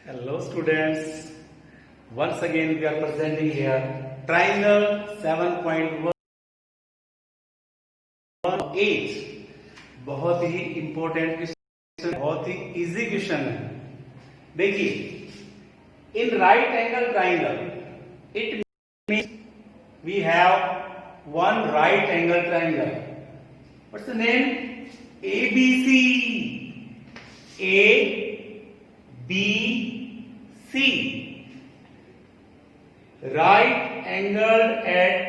Hello students, once again we are presenting here triangle 7.18. बहुत ही important question, बहुत ही easy question है। देखिए, in right angle triangle it means we have one right angle triangle. What's the name? ABC, ABC, right angle at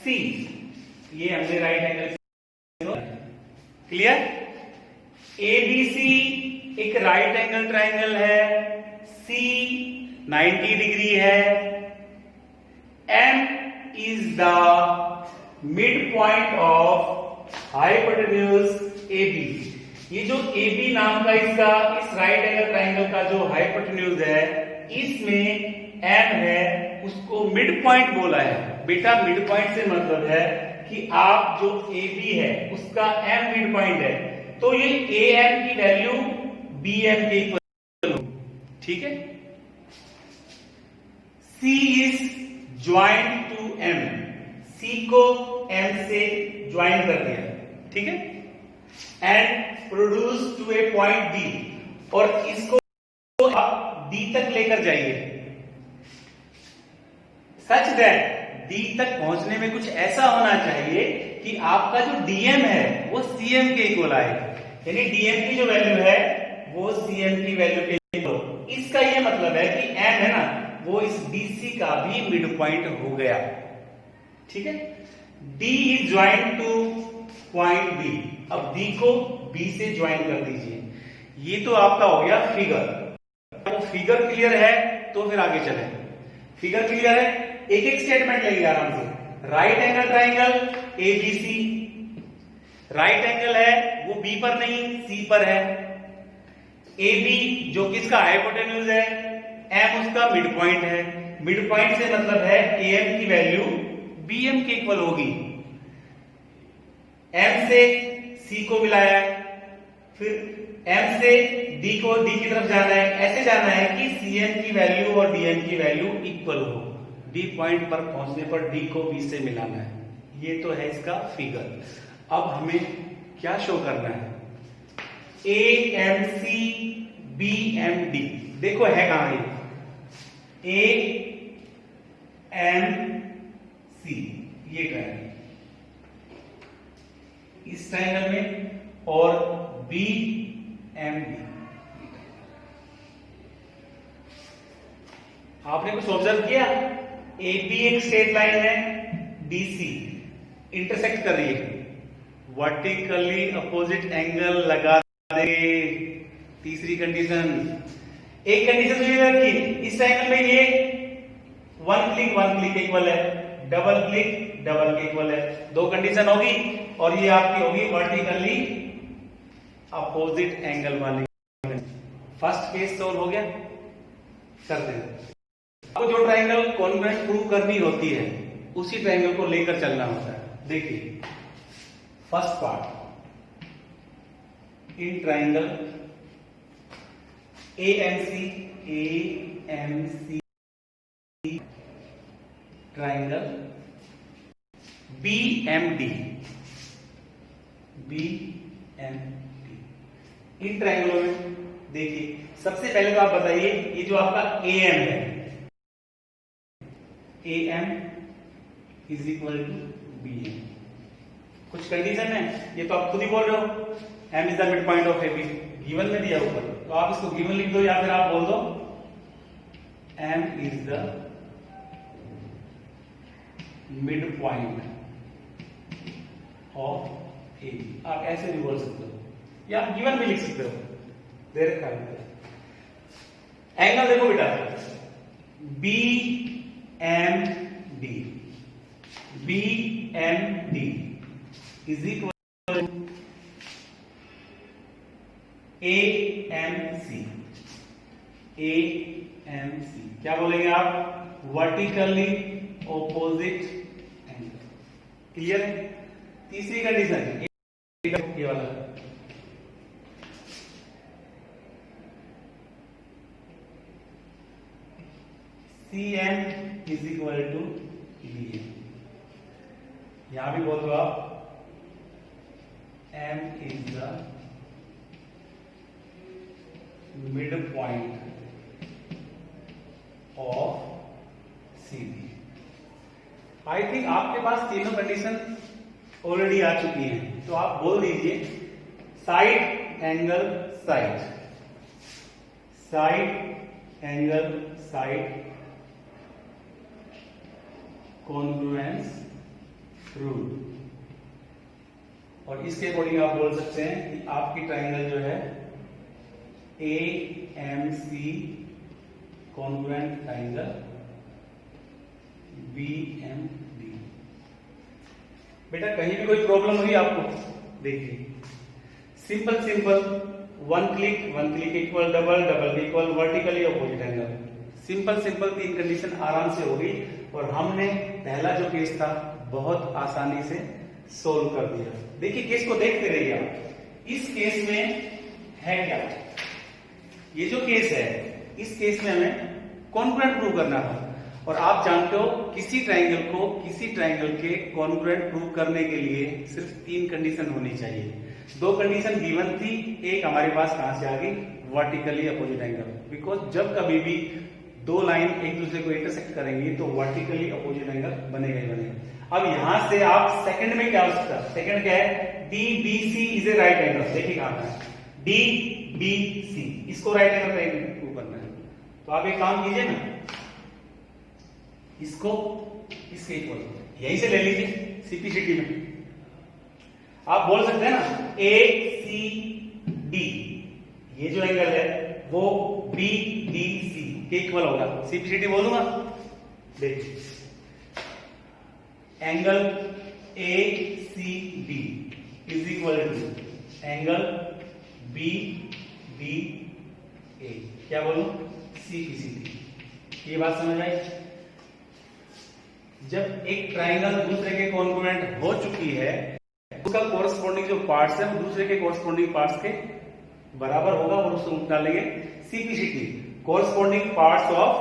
C। ये हमने right angle clear. ABC एक right angle triangle है, C 90 degree है, M is the mid point of hypotenuse AB। ये जो AB नाम का इसका इस राइट एंगल ट्राइंगल का जो हाइपोटेन्यूज है, इसमें M है, उसको मिड पॉइंट बोला है। बेटा मिड पॉइंट से मतलब है कि आप जो AB है उसका M मिड पॉइंट है, तो ये AM की वैल्यू BM के इक्वल हो। ठीक है। C is joint to M, C को M से ज्वाइन कर दिया। ठीक है। And produce to a point D, और इसको आप D तक लेकर जाइए सच दैट D तक पहुंचने में कुछ ऐसा होना चाहिए कि आपका जो DM है वो CM के इक्वल आए, यानी DM की जो वैल्यू है वो CM की वैल्यू के इक्वल। इसका ये मतलब है कि M है ना, वो इस BC का भी मिड पॉइंट हो गया। ठीक है। D is join two point B। अब D को B से ज्वाइन कर दीजिए। ये तो आपका हो गया फिगर। तो फिगर क्लियर है तो फिर आगे चलें। फिगर क्लियर है, एक एक स्टेटमेंट लेंगे आराम से। Right angle triangle ABC, right angle है वो B पर नहीं C पर है। AB जो किसका हाइपोटेन्यूज है, M उसका मिड पॉइंट है। मिड पॉइंट से मतलब है AM की वैल्यू BM के इक्वल होगी। M से C को मिलाया है, फिर M से D को D की तरफ जाना है। ऐसे जाना है कि CM की वैल्यू और DM की वैल्यू इक्वल हो। D पॉइंट पर पहुंचने पर D को B से मिलाना है। ये तो है इसका फिगर। अब हमें क्या शो करना है? AMC BMD। देखो है कहां ये? AMC ये ट्रायंगल इस ट्रायंगल में, और BMD। आपने कुछ ऑब्जर्व किया? AB एक स्ट्रेट लाइन है, BC इंटरसेक्ट कर रही है, वर्टिकली अपोजिट एंगल लगा दे। तीसरी कंडीशन, एक कंडीशन तो ये रखी इस ट्रायंगल में ये वन क्लिक इक्वल है, डबल क्लिक के इक्वल है। दो कंडीशन होगी और ये आपकी होगी वर्टिकली अपोजिट एंगल वाली। फर्स्ट केस सोल्व हो गया। करते हैं। आपको जो ट्रायंगल कॉन्ग्रुएंट प्रूव करनी होती है उसी ट्रायंगल को लेकर चलना होता है। देखिए first part, in triangle AMC triangle BMD इन ट्रायंगलों में देखिए, सबसे पहले तो आप बताइए ये जो आपका AM है, AM is equal to BM। कुछ कंडीशन है, ये तो आप खुद ही बोल रहे हो। M is the mid point of AB, given में दिया ऊपर, तो आप इसको गिवन लिख दो या फिर आप बोल दो M is the mid point of AB। आप ऐसे भी बोल सकते हो या गिवन में लिख सकते हो। दे रखा है एंगल, देखो बेटा BMD is equal to AMC। क्या बोलेंगे आप? Vertically opposite angle. क्लियर है? तीसरी कंडीशन ये वाला, CM is equal to BM। यहां भी बोल दो आप M is the mid point of CD। I think आपके पास तीनों कंडीशन ऑलरेडी आ चुकी हैं, तो आप बोल दीजिए side angle side, side angle side congruence rule. और इसके अकॉर्डिंग आप बोल सकते हैं कि आपकी ट्राइंगल जो है AMC कॉन्ग्रुएंट ट्राइंगल BMD। बेटा कहीं भी कोई प्रॉब्लम हुई आपको, देखिए simple simple, one click equal double, double equal vertically opposite angle. Simple simple तीन कंडीशन आराम से हो गई और हमने पहला जो केस था बहुत आसानी से सोल्व कर दिया। देखिए केस को देखते रहिए आप। इस केस में है क्या, ये जो केस है इस केस में हमें कॉन्ग्रुएंट प्रूव करना था। और आप जानते हो किसी ट्राइंगल को किसी ट्राइंगल के कॉन्ग्रुएंट प्रूव करने के लिए सिर्फ तीन कंडीशन होनी चाहिए। दो कंडीशन गिवन थी, एक हमारे पास कहां से आ गई, वर्टिकली अपोजिट एंगल। बिकॉज जब कभी भी दो लाइन एक दूसरे को इंटरसेक्ट करेंगी तो वर्टिकली अपोजिट एंगल बनेगा ही बनेगा। अब यहां से आप सेकंड में क्या हो सकता है, सेकंड क्या है, DBC is a right angle. देखिए कहां है DBC, इसको राइट एंगल प्रूव करना है। तो आप एक काम कीजिए ना, इसको इसके इक्वल यहीं से ले लीजिए CPCT में। आप बोल सकते हैं ना ACD, ये जो एंगल है वो BDC के इक्वल होगा। CPCT बोलूंगा, देखिए angle ACD is equal to angle BDA। क्या बोलूं, CPCT। ये बात समझ आई। जब एक ट्राइंगल दूसरे के कॉन्ग्रुएंट हो चुकी है, उसका कोरस्पॉन्डिंग जो पार्ट्स है वो दूसरे के कोरस्पॉन्डिंग पार्ट्स के बराबर होगा और उसको डालेंगे CPCT, corresponding parts of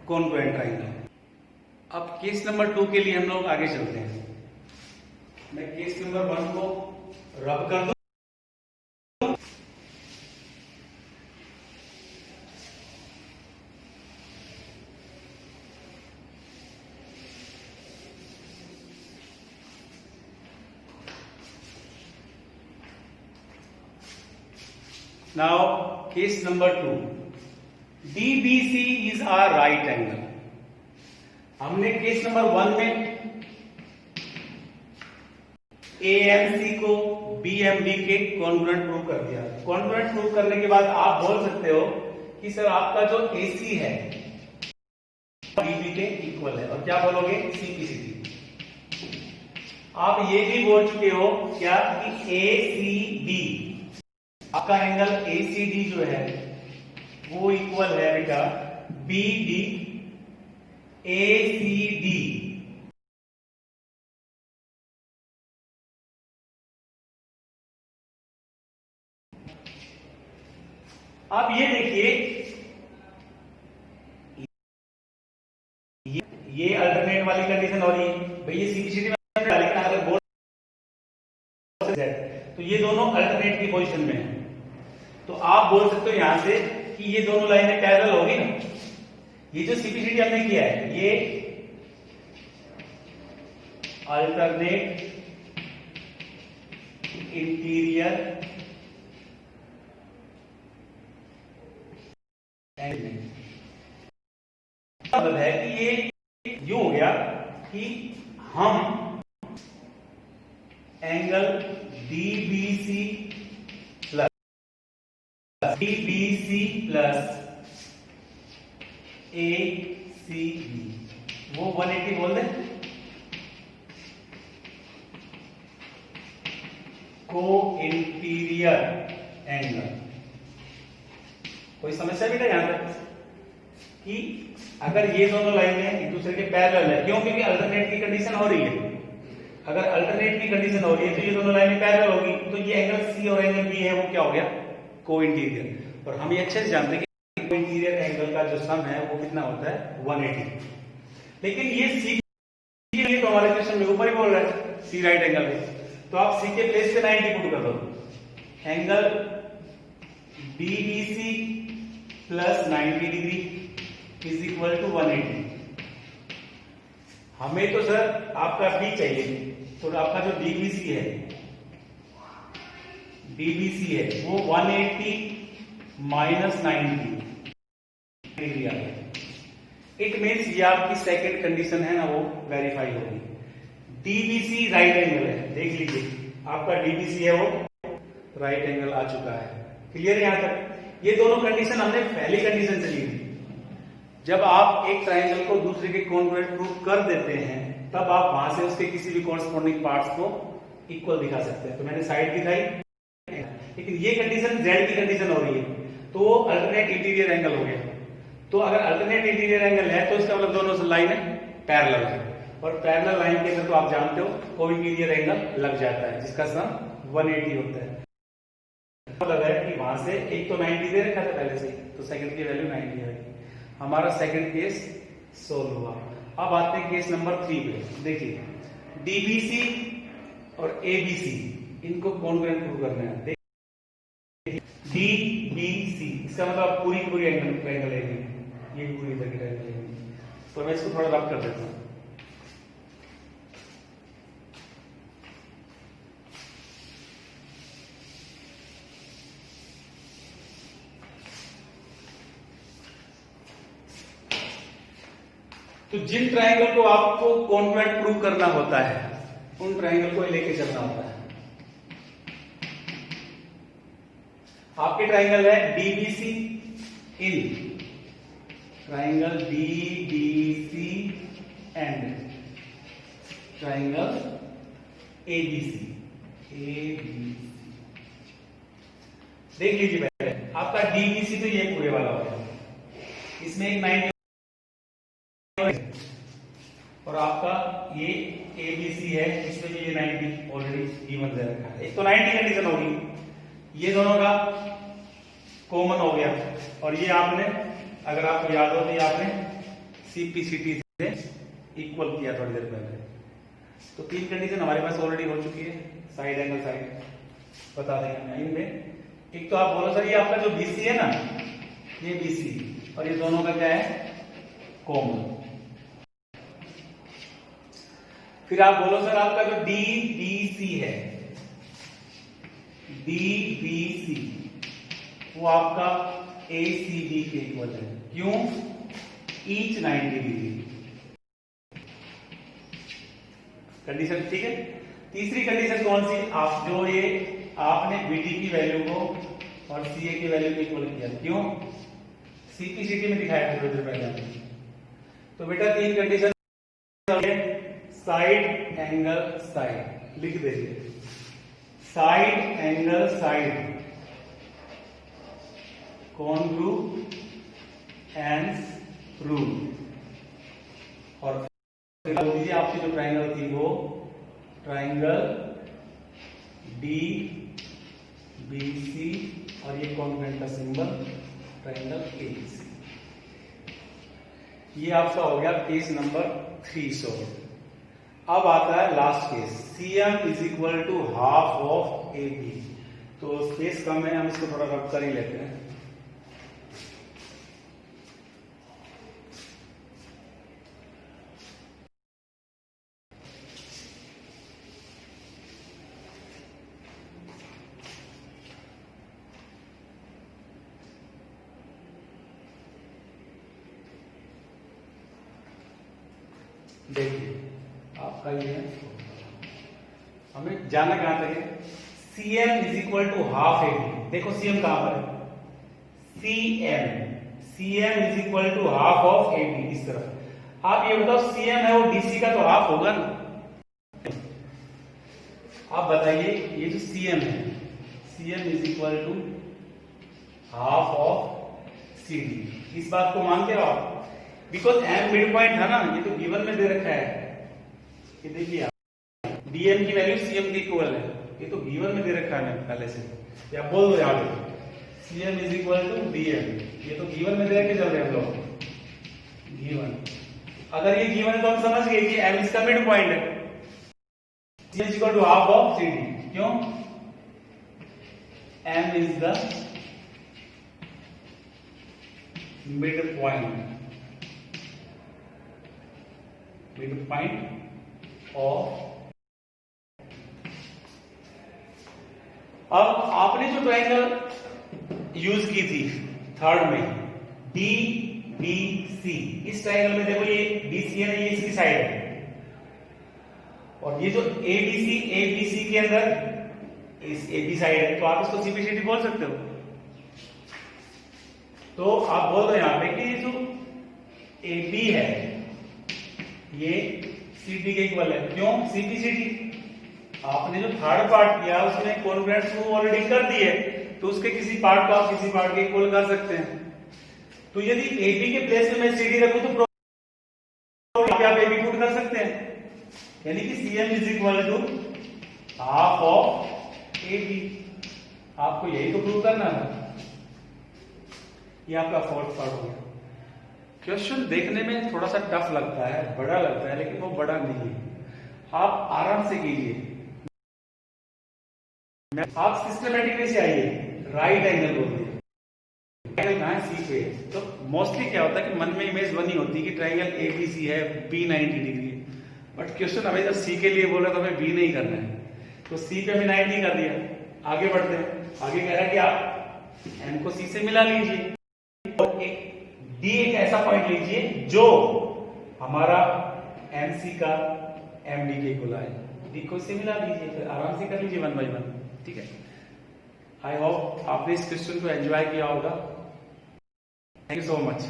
congruent triangle. अब केस नंबर 2 के लिए हम लोग आगे चलते हैं। मैं केस नंबर 1 को रब कर दूं। Now case number 2, DBC is a right angle। हमने केस नंबर 1 में AMC को BMD के कॉन्ग्रुएंट प्रूव कर दिया। कॉन्ग्रुएंट प्रूव करने के बाद आप बोल सकते हो कि सर आपका जो AC है DB के इक्वल है, और क्या बोलोगे, CPCT। आप ये भी बोल चुके हो क्या कि ACD, आपका एंगल ACD जो है वो इक्वल है बेटा BD ACD। आप ये देखिए, ये अल्टरनेट वाली कंडीशन हो रही है भाई, ये CPCT में लेकिन अगर बोर्ड तो ये दोनों अल्टरनेट की पोजीशन में है। तो आप बोल सकते हो यहां से कि ये दोनों लाइनें पैरेलल होगी ना। ये जो CPCT हमने किया है ये अल्टरनेट इंटीरियर मतलब है कि ये यूं हो गया कि हम एंगल DBC प्लस ACB वो 180 बोल दे, को इंटीरियर एंगल। कोई समस्या बेटा यहां तक कि अगर ये दोनों लाइनें एक दूसरे के पैरेलल है, क्यों, क्योंकि अल्टरनेट की कंडीशन हो रही है। अगर अल्टरनेट की कंडीशन हो रही है तो ये दोनों लाइनें पैरेलल होगी, तो ये एंगल C और एंगल B है वो क्या हो गया, को इंटीरियर। और हम ये अच्छे से जानते हैं कि इंटीरियर एंगल का जो सम है वो कितना होता है 180। लेकिन ये सी तो हमारे क्वेश्चन में ऊपर ही बोल रहा है सी राइट एंगल है, तो आप सी के प्लेस पे 90 पुट कर दो। Angle BBC plus 90 degree is equal to 180। हमें तो सर आपका बी चाहिए, तो आपका जो बीबीसी है वो 180 माइनस 90 डिग्री आ गया। इट मीन्स ये आपकी सेकंड कंडीशन है ना, वो वेरीफाई होगी। डीबीसी राइट एंगल है, देख लीजिए आपका डीबीसी है वो राइट एंगल आ चुका है। क्लियर यहां तक? ये दोनों कंडीशन हमने पहली कंडीशन से ली थी। जब आप एक ट्राइंगल को दूसरे के कॉन्ग्रुएंट प्रूव कर देते हैं तब आप वहां से उसके किसी भी कॉरस्पॉन्डिंग पार्ट्स को इक्वल दिखा सकते हैं। तो मैंने साइड दिखाई, लेकिन ये कंडीशन जेड की कंडीशन हो रही है, तो वो अल्टरनेट इंटीरियर एंगल हो गया। तो अगर अल्टरनेट इंटीरियर एंगल है तो इसका मतलब दोनों लाइन पैरेलल है, और पैरेलल लाइन के अंदर तो आप जानते हो को इंटीरियर एंगल लग जाता है जिसका सम 180 होता है। मतलब है कि वहां से एक तो 90 दे रखा था पहले से, तो सेकंड की वैल्यू 90 है। हमारा सेकंड केस सोल्व हुआ। अब आते हैं केस नंबर 3 पे। देखिए डीबीसी और एबीसी इनको कॉन्ग्रुएंट प्रूव करना है। देखिए डीबीसी इसका मतलब पूरी एंगल लेंगे, ये पूरी जगह एंगल लेंगे। तो मैं इसको थोड़ा रब कर देता हूं। तो जिन ट्राइंगल को आपको कॉन्ग्रुएंट प्रूव करना होता है उन ट्राइंगल को लेके चलना होता है। आपके ट्राइंगल है DBC in triangle DBC and triangle ABC. देख लीजिए पहले आपका डीबीसी तो ये पूरे वाला हो गया, इसमें एक 90 और आपका ये एबीसी है, इसमें भी ये 90 ऑलरेडी गिवन दे रखा है। एक तो 90 कंडीशन होगी, ये दोनों का कॉमन हो गया, और ये आपने अगर आपको याद हो तो ये आपने सीपीसीटी से इक्वल किया थोड़ी देर पहले। तो 3 कंडीशन हमारे पास ऑलरेडी हो चुकी है। साइड एंगल साइड बता देंगे इनमें। एक तो आप बोलो सर ये आपका जो बीसी है ना, ये बीसी और ये दोनों का क्या है कॉमन। फिर आप बोलो सर आपका जो डीबीसी है, डीबीसी वो आपका एसीबी के इक्वल है। क्यों? Each 90 degree. कंडीशन ठीक है। तीसरी कंडीशन कौन सी? आप जो ये आपने बीडी की वैल्यू को और सीए की वैल्यू को इक्वल किया। क्यों? सीपीसीटी में दिखाया थोड़ी देर पहले। तो बेटा 3 कंडीशन साइड एंगल साइड लिख दीजिए। Side angle side कॉन्ग्रू and prove. और फिर लीजिए आपकी जो ट्राइंगल थी वो ट्राइंगल डी बी सी और ये कॉन्ग्रुएंट का सिंबल ट्राइंगल एबीसी। ये आपका हो गया केस नंबर 3 सॉल्व। अब आता है last case, CM is equal to half of AB। तो स्पेस कम है, हम इसको थोड़ा रब कर ही लेते हैं। देखिए आपका ये है, हमें जाना कहां तक है? CM is equal to half AB। देखो CM कहां पर है? CM is equal to half of AB इस तरफ। आप ये बताओ CM है वो DC का तो हाफ होगा ना। आप बताइए ये जो CM है, CM is equal to half of CD। इस बात को मानते हो आप? बिकॉज M मिड पॉइंट था ना, ये तो गिवन में दे रखा है। ये देखिए DM की वैल्यू CM के इक्वल है, ये तो गिवन में दे रखा है पहले से। या बोल दो यार CM is equal to DM। ये तो गिवन में दे के चल रहे हैं हम लोग, गिवन। अगर ये गिवन है तो हम समझ गए कि M इसका मिड पॉइंट है, CM is equal to half of CD। क्यों? M is the mid point of. अब आपने जो ट्रायंगल यूज की थी थर्ड में, DBC, इस ट्रायंगल में देखो ये BC है ना, ये इसकी साइड है, और ये जो ABC के अंदर इस AB साइड है, तो आप इसको CBCD बोल सकते हो। तो आप बोल रहे हैं यहां पे कि ये जो AB है ये CD के इक्वल है। क्यों? CBCD। आपने जो थर्ड पार्ट किया उसमें कॉन्ग्रुएंट प्रूफ ऑलरेडी कर दिए, तो उसके किसी पार्ट को आप किसी पार्ट के इक्वल कर सकते हैं। तो यदि AB के प्लेस में मैं CD रखूं तो आप AB पुट कर सकते हैं, यानी कि CM is equal to half of AB। आपको यही तो प्रूव करना है। ये आपका फोर्थ पार्ट हो गया। क्वेश्चन देखने में थोड़ा सा टफ लगता है, बड़ा लगता है, लेकिन वो बड़ा नहीं है। आप आराम से कीजिए। आप सिस्टमेटिकली से आइए, राइट एंगल बोलते हैं, सी पे। तो मोस्टली क्या होता है कि मन में इमेज बनी होती है कि ट्रायंगल ABC है, B 90 डिग्री है, बट क्वेश्चन हमें जब C के लिए बोला तो हमें B नहीं करना है, तो C पे हमें 90 कर दिया। आगे बढ़ते हैं, आगे कह रहा है कि आप M को C से मिला लीजिए, और D एक ऐसा पॉइंट लीजिए जो हमारा MC का MD के इक्वल आए, D को इससे मिला लीजिए, फिर आराम से कर लीजिए 1 by 1। ठीक है, आई होप आपने इस क्वेश्चन को एंजॉय किया होगा। Thank you so much.